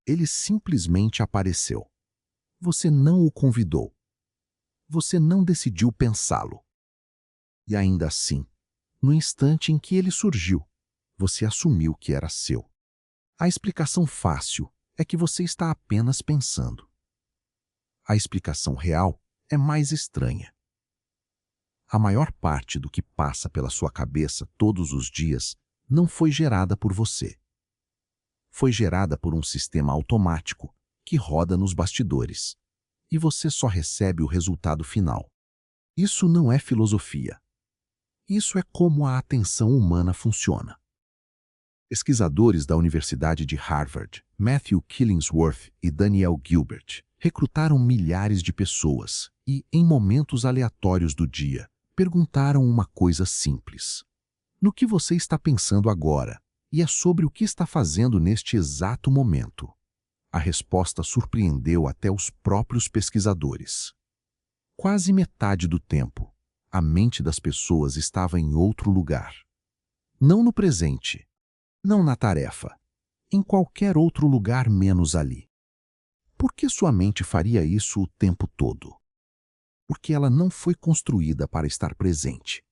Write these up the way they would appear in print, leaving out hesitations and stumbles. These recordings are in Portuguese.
Ele simplesmente apareceu. Você não o convidou. Você não decidiu pensá-lo. E ainda assim, no instante em que ele surgiu, você assumiu que era seu. A explicação fácil é que você está apenas pensando. A explicação real é mais estranha. A maior parte do que passa pela sua cabeça todos os dias não foi gerada por você. Foi gerada por um sistema automático que roda nos bastidores, e você só recebe o resultado final. Isso não é filosofia. Isso é como a atenção humana funciona. Pesquisadores da Universidade de Harvard, Matthew Killingsworth e Daniel Gilbert, recrutaram milhares de pessoas e, em momentos aleatórios do dia, perguntaram uma coisa simples. No que você está pensando agora? E é sobre o que está fazendo neste exato momento. A resposta surpreendeu até os próprios pesquisadores. Quase metade do tempo, a mente das pessoas estava em outro lugar. Não no presente, não na tarefa, em qualquer outro lugar menos ali. Por que sua mente faria isso o tempo todo? Porque ela não foi construída para estar presente.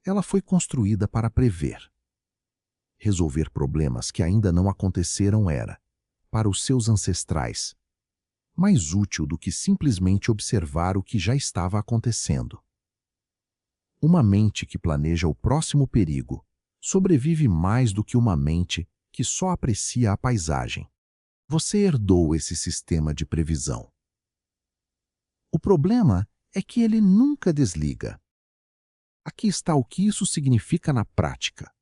Ela foi construída para prever. Resolver problemas que ainda não aconteceram era, para os seus ancestrais, mais útil do que simplesmente observar o que já estava acontecendo. Uma mente que planeja o próximo perigo sobrevive mais do que uma mente que só aprecia a paisagem. Você herdou esse sistema de previsão. O problema é que ele nunca desliga. Aqui está o que isso significa na prática.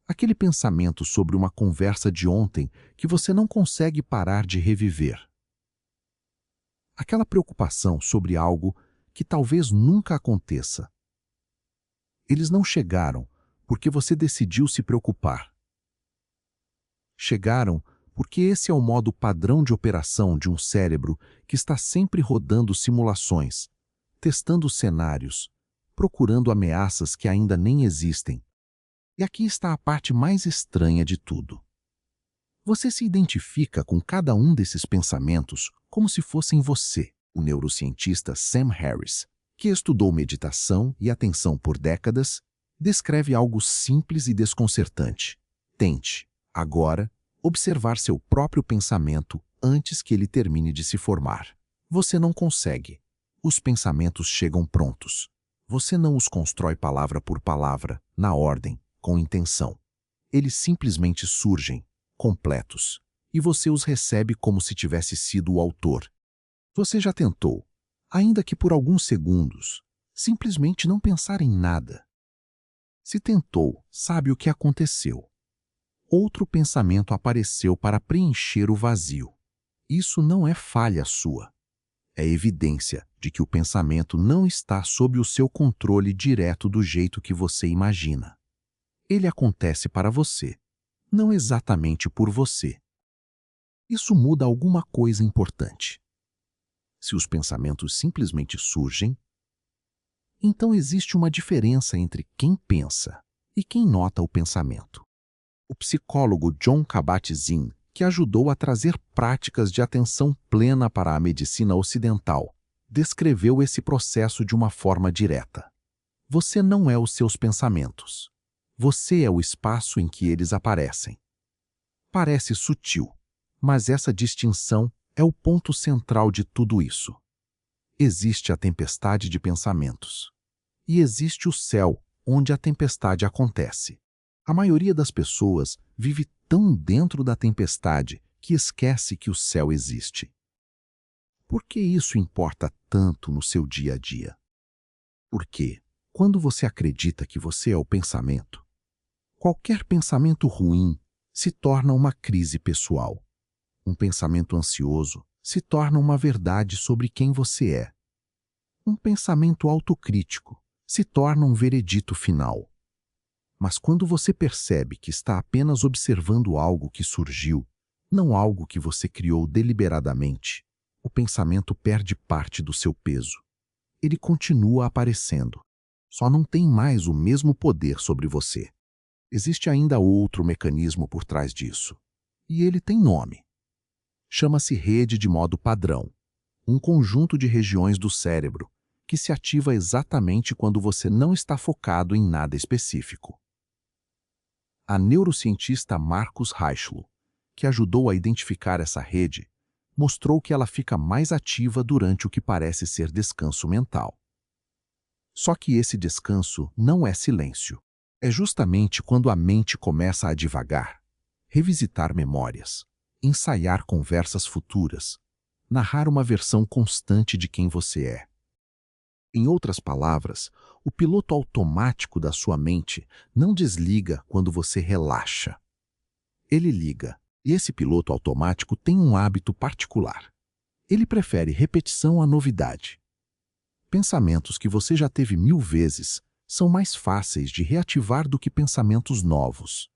Aquele pensamento sobre uma conversa de ontem que você não consegue parar de reviver. Aquela preocupação sobre algo que talvez nunca aconteça. Eles não chegaram porque você decidiu se preocupar. Chegaram porque esse é o modo padrão de operação de um cérebro que está sempre rodando simulações, testando cenários, procurando ameaças que ainda nem existem. E aqui está a parte mais estranha de tudo. Você se identifica com cada um desses pensamentos como se fossem você, o neurocientista Sam Harris, que estudou meditação e atenção por décadas, descreve algo simples e desconcertante. Tente, agora, observar seu próprio pensamento antes que ele termine de se formar. Você não consegue. Os pensamentos chegam prontos. Você não os constrói palavra por palavra, na ordem, com intenção. Eles simplesmente surgem, completos, e você os recebe como se tivesse sido o autor. Você já tentou, ainda que por alguns segundos, simplesmente não pensar em nada. Se tentou, sabe o que aconteceu. Outro pensamento apareceu para preencher o vazio. Isso não é falha sua. É evidência de que o pensamento não está sob o seu controle direto do jeito que você imagina. Ele acontece para você, não exatamente por você. Isso muda alguma coisa importante. Se os pensamentos simplesmente surgem, então existe uma diferença entre quem pensa e quem nota o pensamento. O psicólogo Jon Kabat-Zinn, que ajudou a trazer práticas de atenção plena para a medicina ocidental, descreveu esse processo de uma forma direta. Você não é os seus pensamentos. Você é o espaço em que eles aparecem. Parece sutil, mas essa distinção é o ponto central de tudo isso. Existe a tempestade de pensamentos. E existe o céu, onde a tempestade acontece. A maioria das pessoas vive tão dentro da tempestade que esquece que o céu existe. Por que isso importa tanto no seu dia a dia? Porque, quando você acredita que você é o pensamento, qualquer pensamento ruim se torna uma crise pessoal. Um pensamento ansioso se torna uma verdade sobre quem você é. Um pensamento autocrítico se torna um veredito final. Mas quando você percebe que está apenas observando algo que surgiu, não algo que você criou deliberadamente, o pensamento perde parte do seu peso. Ele continua aparecendo. Só não tem mais o mesmo poder sobre você. Existe ainda outro mecanismo por trás disso. E ele tem nome. chama-se rede de modo padrão, um conjunto de regiões do cérebro que se ativa exatamente quando você não está focado em nada específico. A neurocientista Marcus Reichel, que ajudou a identificar essa rede, mostrou que ela fica mais ativa durante o que parece ser descanso mental. Só que esse descanso não é silêncio. É justamente quando a mente começa a divagar, revisitar memórias, ensaiar conversas futuras, narrar uma versão constante de quem você é. Em outras palavras, o piloto automático da sua mente não desliga quando você relaxa. Ele liga, e esse piloto automático tem um hábito particular. Ele prefere repetição à novidade. Pensamentos que você já teve 1000 vezes são mais fáceis de reativar do que pensamentos novos.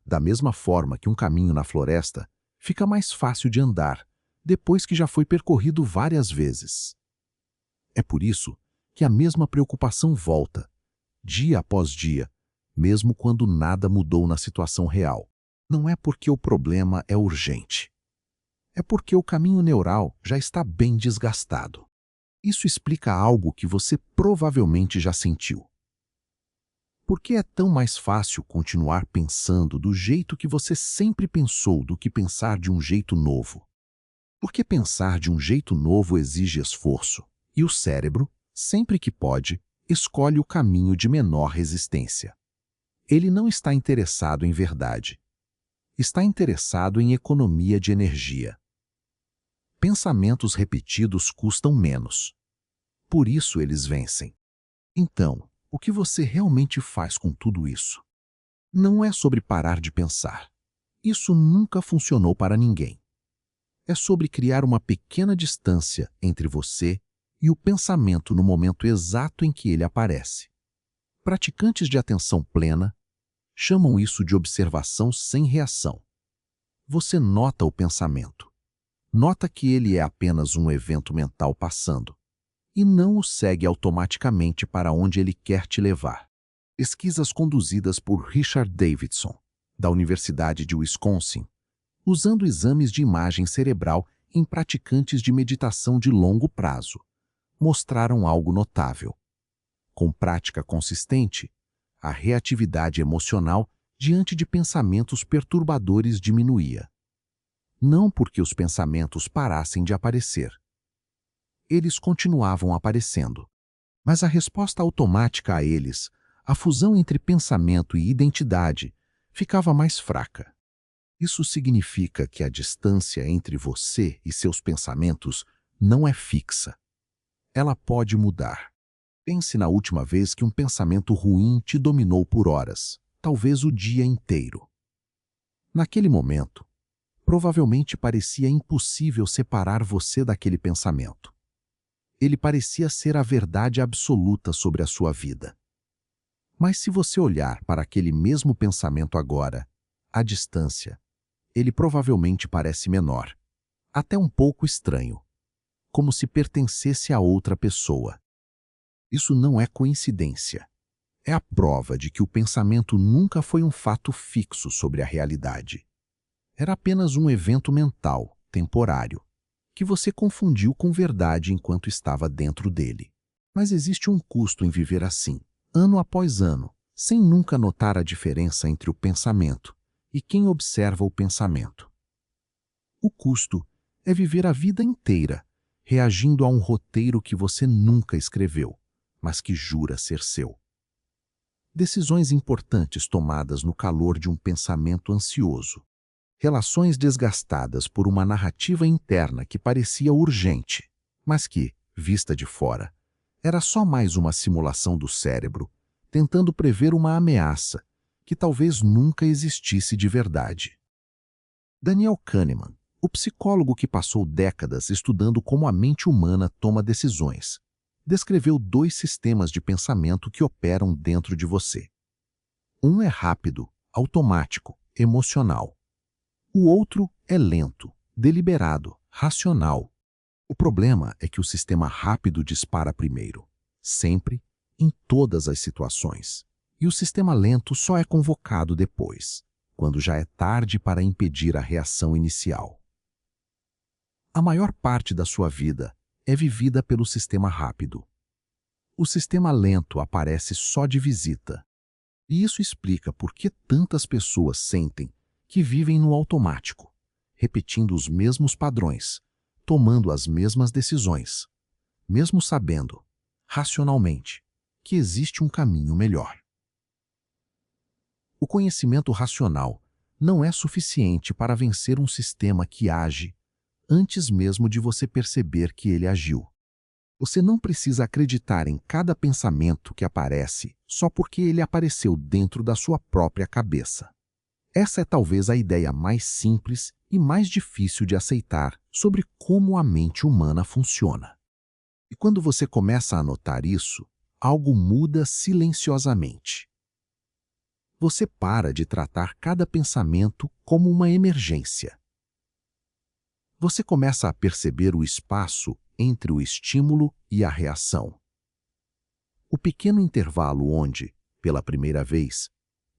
Da mesma forma que um caminho na floresta fica mais fácil de andar depois que já foi percorrido várias vezes. É por isso que a mesma preocupação volta, dia após dia, mesmo quando nada mudou na situação real. Não é porque o problema é urgente. É porque o caminho neural já está bem desgastado. Isso explica algo que você provavelmente já sentiu. Por que é tão mais fácil continuar pensando do jeito que você sempre pensou do que pensar de um jeito novo? Porque pensar de um jeito novo exige esforço, e o cérebro, sempre que pode, escolhe o caminho de menor resistência. Ele não está interessado em verdade. Está interessado em economia de energia. Pensamentos repetidos custam menos. Por isso eles vencem. Então, o que você realmente faz com tudo isso? Não é sobre parar de pensar. Isso nunca funcionou para ninguém. É sobre criar uma pequena distância entre você e o pensamento no momento exato em que ele aparece. Praticantes de atenção plena chamam isso de observação sem reação. Você nota o pensamento. Nota que ele é apenas um evento mental passando, e não o segue automaticamente para onde ele quer te levar. Pesquisas conduzidas por Richard Davidson, da Universidade de Wisconsin, usando exames de imagem cerebral em praticantes de meditação de longo prazo, mostraram algo notável. Com prática consistente, a reatividade emocional diante de pensamentos perturbadores diminuía. Não porque os pensamentos parassem de aparecer. Eles continuavam aparecendo, mas a resposta automática a eles, a fusão entre pensamento e identidade, ficava mais fraca. Isso significa que a distância entre você e seus pensamentos não é fixa. Ela pode mudar. Pense na última vez que um pensamento ruim te dominou por horas, talvez o dia inteiro. Naquele momento, provavelmente parecia impossível separar você daquele pensamento. Ele parecia ser a verdade absoluta sobre a sua vida. Mas se você olhar para aquele mesmo pensamento agora, à distância, ele provavelmente parece menor, até um pouco estranho, como se pertencesse a outra pessoa. Isso não é coincidência. É a prova de que o pensamento nunca foi um fato fixo sobre a realidade. Era apenas um evento mental, temporário, que você confundiu com verdade enquanto estava dentro dele. Mas existe um custo em viver assim, ano após ano, sem nunca notar a diferença entre o pensamento e quem observa o pensamento. O custo é viver a vida inteira reagindo a um roteiro que você nunca escreveu, mas que jura ser seu. Decisões importantes tomadas no calor de um pensamento ansioso. Relações desgastadas por uma narrativa interna que parecia urgente, mas que, vista de fora, era só mais uma simulação do cérebro, tentando prever uma ameaça que talvez nunca existisse de verdade. Daniel Kahneman, o psicólogo que passou décadas estudando como a mente humana toma decisões, descreveu 2 sistemas de pensamento que operam dentro de você. Um é rápido, automático, emocional. O outro é lento, deliberado, racional. O problema é que o sistema rápido dispara primeiro, sempre, em todas as situações. E o sistema lento só é convocado depois, quando já é tarde para impedir a reação inicial. A maior parte da sua vida é vivida pelo sistema rápido. O sistema lento aparece só de visita. E isso explica por que tantas pessoas sentem que vivem no automático, repetindo os mesmos padrões, tomando as mesmas decisões, mesmo sabendo, racionalmente, que existe um caminho melhor. O conhecimento racional não é suficiente para vencer um sistema que age antes mesmo de você perceber que ele agiu. Você não precisa acreditar em cada pensamento que aparece só porque ele apareceu dentro da sua própria cabeça. Essa é talvez a ideia mais simples e mais difícil de aceitar sobre como a mente humana funciona. E quando você começa a notar isso, algo muda silenciosamente. Você para de tratar cada pensamento como uma emergência. Você começa a perceber o espaço entre o estímulo e a reação. O pequeno intervalo onde, pela primeira vez,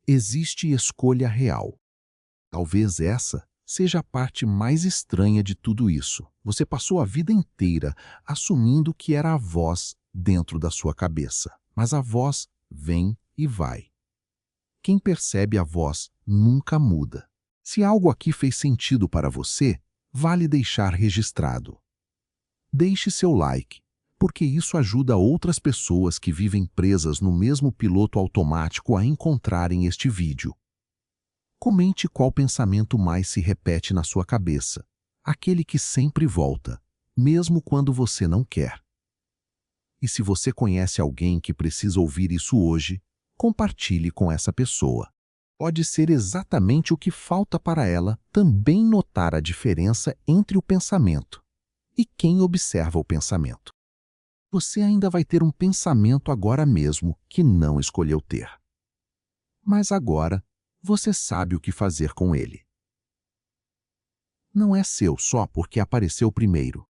existe escolha real. Talvez essa seja a parte mais estranha de tudo isso. Você passou a vida inteira assumindo que era a voz dentro da sua cabeça, mas a voz vem e vai. Quem percebe a voz nunca muda. Se algo aqui fez sentido para você, vale deixar registrado. Deixe seu like, porque isso ajuda outras pessoas que vivem presas no mesmo piloto automático a encontrarem este vídeo. Comente qual pensamento mais se repete na sua cabeça, aquele que sempre volta, mesmo quando você não quer. E se você conhece alguém que precisa ouvir isso hoje, compartilhe com essa pessoa. Pode ser exatamente o que falta para ela também notar a diferença entre o pensamento e quem observa o pensamento. Você ainda vai ter um pensamento agora mesmo que não escolheu ter. Mas agora, você sabe o que fazer com ele. Não é seu só porque apareceu primeiro.